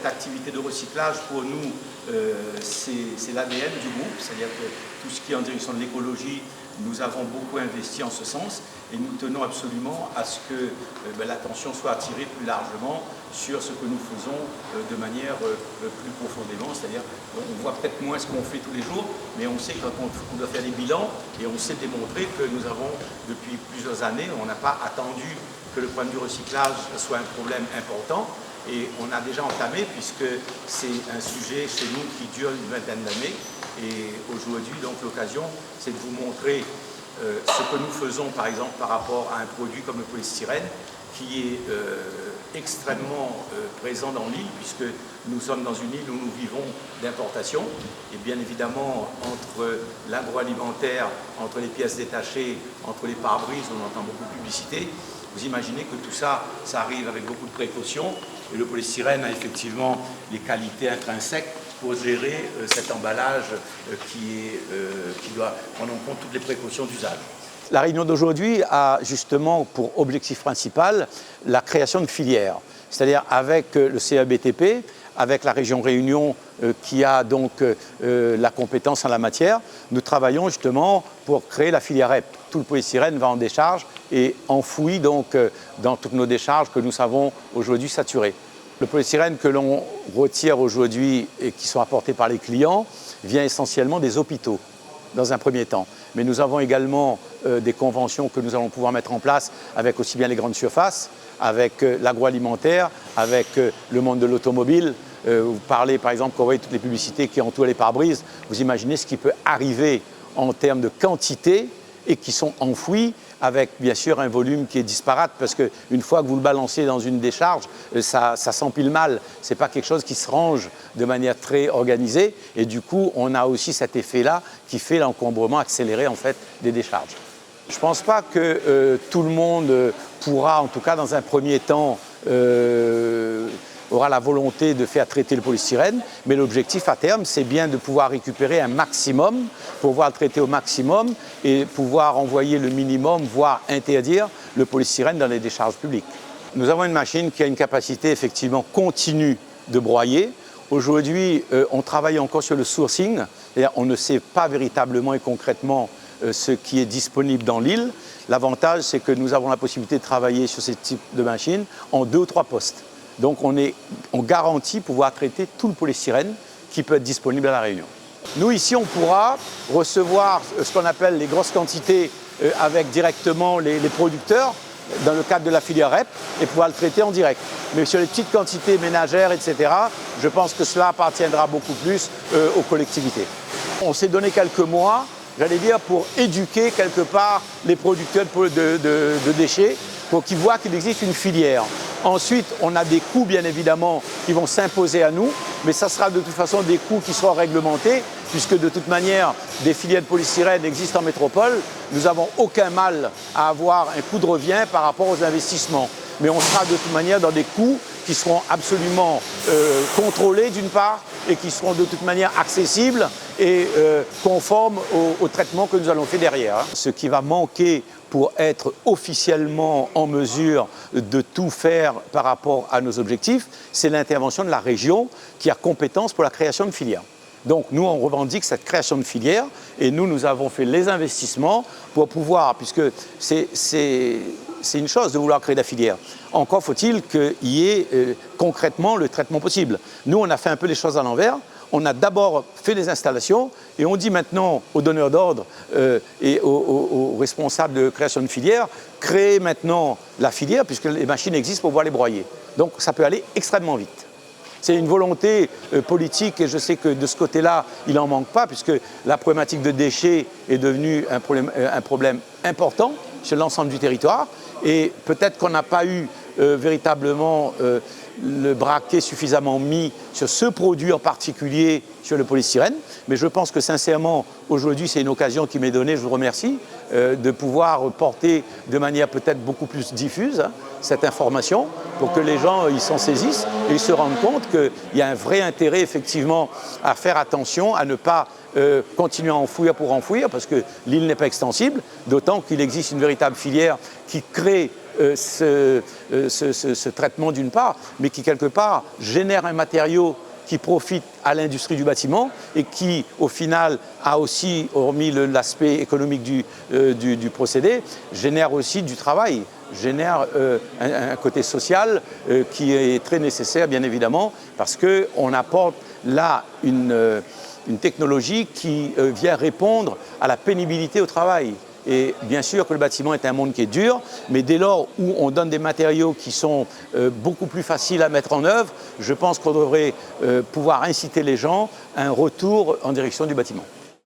cette activité de recyclage, pour nous, c'est l'ADN du groupe, c'est-à-dire que tout ce qui est en direction de l'écologie, nous avons beaucoup investi en ce sens et nous tenons absolument à ce que l'attention soit attirée plus largement sur ce que nous faisons de manière plus profondément, c'est-à-dire on voit peut-être moins ce qu'on fait tous les jours, mais on sait quand on doit faire des bilans et on sait démontrer que nous avons depuis plusieurs années, on n'a pas attendu que le problème du recyclage soit un problème important et on a déjà entamé puisque c'est un sujet chez nous qui dure une vingtaine d'années. Et aujourd'hui, donc, l'occasion, c'est de vous montrer ce que nous faisons, par exemple, par rapport à un produit comme le polystyrène, qui est extrêmement présent dans l'île, puisque nous sommes dans une île où nous vivons d'importation. Et bien évidemment, entre l'agroalimentaire, entre les pièces détachées, entre les pare-brises, on entend beaucoup de publicité. Vous imaginez que tout ça, ça arrive avec beaucoup de précautions. Et le polystyrène a effectivement les qualités intrinsèques pour gérer cet emballage qui doit prendre en compte toutes les précautions d'usage. La réunion d'aujourd'hui a justement pour objectif principal la création de filières, c'est-à-dire avec le CEBTP, avec la région Réunion qui a donc la compétence en la matière, nous travaillons justement pour créer la filière REP. Tout le polystyrène va en décharge et enfoui donc dans toutes nos décharges que nous savons aujourd'hui saturées. Le polystyrène que l'on retire aujourd'hui et qui sont apportés par les clients vient essentiellement des hôpitaux dans un premier temps. Mais nous avons également des conventions que nous allons pouvoir mettre en place avec aussi bien les grandes surfaces, avec l'agroalimentaire, avec le monde de l'automobile. Vous parlez par exemple, quand vous voyez toutes les publicités qui entourent les pare-brises, vous imaginez ce qui peut arriver en termes de quantité et qui sont enfouis avec bien sûr un volume qui est disparate parce qu'une fois que vous le balancez dans une décharge, ça s'empile mal. Ce n'est pas quelque chose qui se range de manière très organisée et du coup on a aussi cet effet-là qui fait l'encombrement accéléré en fait des décharges. Je ne pense pas que tout le monde pourra, en tout cas dans un premier temps, aura la volonté de faire traiter le polystyrène, mais l'objectif à terme, c'est bien de pouvoir récupérer un maximum, pouvoir le traiter au maximum et pouvoir envoyer le minimum, voire interdire le polystyrène dans les décharges publiques. Nous avons une machine qui a une capacité effectivement continue de broyer. Aujourd'hui, on travaille encore sur le sourcing, c'est-à-dire on ne sait pas véritablement et concrètement ce qui est disponible dans l'île. L'avantage, c'est que nous avons la possibilité de travailler sur ce type de machine en 2 ou 3 postes. Donc on garantit pouvoir traiter tout le polystyrène qui peut être disponible à La Réunion. Nous ici on pourra recevoir ce qu'on appelle les grosses quantités avec directement les producteurs dans le cadre de la filière REP et pouvoir le traiter en direct. Mais sur les petites quantités ménagères, etc., je pense que cela appartiendra beaucoup plus aux collectivités. On s'est donné quelques mois, j'allais dire, pour éduquer quelque part les producteurs de déchets pour qu'ils voient qu'il existe une filière. Ensuite, on a des coûts, bien évidemment, qui vont s'imposer à nous, mais ça sera de toute façon des coûts qui seront réglementés, puisque de toute manière, des filières de polystyrène existent en métropole. Nous n'avons aucun mal à avoir un coût de revient par rapport aux investissements. Mais on sera de toute manière dans des coûts qui seront absolument contrôlés d'une part, et qui seront de toute manière accessibles et conformes au traitement que nous allons faire derrière. Ce qui va manquer pour être officiellement en mesure de tout faire par rapport à nos objectifs, c'est l'intervention de la région qui a compétence pour la création de filières. Donc nous, on revendique cette création de filières et nous avons fait les investissements pour pouvoir, puisque c'est une chose de vouloir créer la filière. Encore faut-il qu'il y ait concrètement le traitement possible. Nous, on a fait un peu les choses à l'envers. On a d'abord fait des installations et on dit maintenant aux donneurs d'ordre et aux responsables de création de filière, créez maintenant la filière puisque les machines existent pour pouvoir les broyer. Donc ça peut aller extrêmement vite. C'est une volonté politique et je sais que de ce côté-là, il n'en manque pas puisque la problématique de déchets est devenue un problème important sur l'ensemble du territoire et peut-être qu'on n'a pas eu véritablement le braquet suffisamment mis sur ce produit en particulier, sur le polystyrène. Mais je pense que sincèrement, aujourd'hui, c'est une occasion qui m'est donnée, je vous remercie, de pouvoir porter de manière peut-être beaucoup plus diffuse cette information pour que les gens ils s'en saisissent et ils se rendent compte qu'il y a un vrai intérêt effectivement à faire attention, à ne pas continuer à enfouir pour enfouir parce que l'île n'est pas extensible, d'autant qu'il existe une véritable filière qui crée ce traitement d'une part, mais qui quelque part génère un matériau qui profite à l'industrie du bâtiment et qui, au final, a aussi, hormis l'aspect économique du procédé, génère aussi du travail, génère un côté social qui est très nécessaire, bien évidemment, parce qu'on apporte là une technologie qui vient répondre à la pénibilité au travail. Et bien sûr que le bâtiment est un monde qui est dur, mais dès lors où on donne des matériaux qui sont beaucoup plus faciles à mettre en œuvre, je pense qu'on devrait pouvoir inciter les gens à un retour en direction du bâtiment.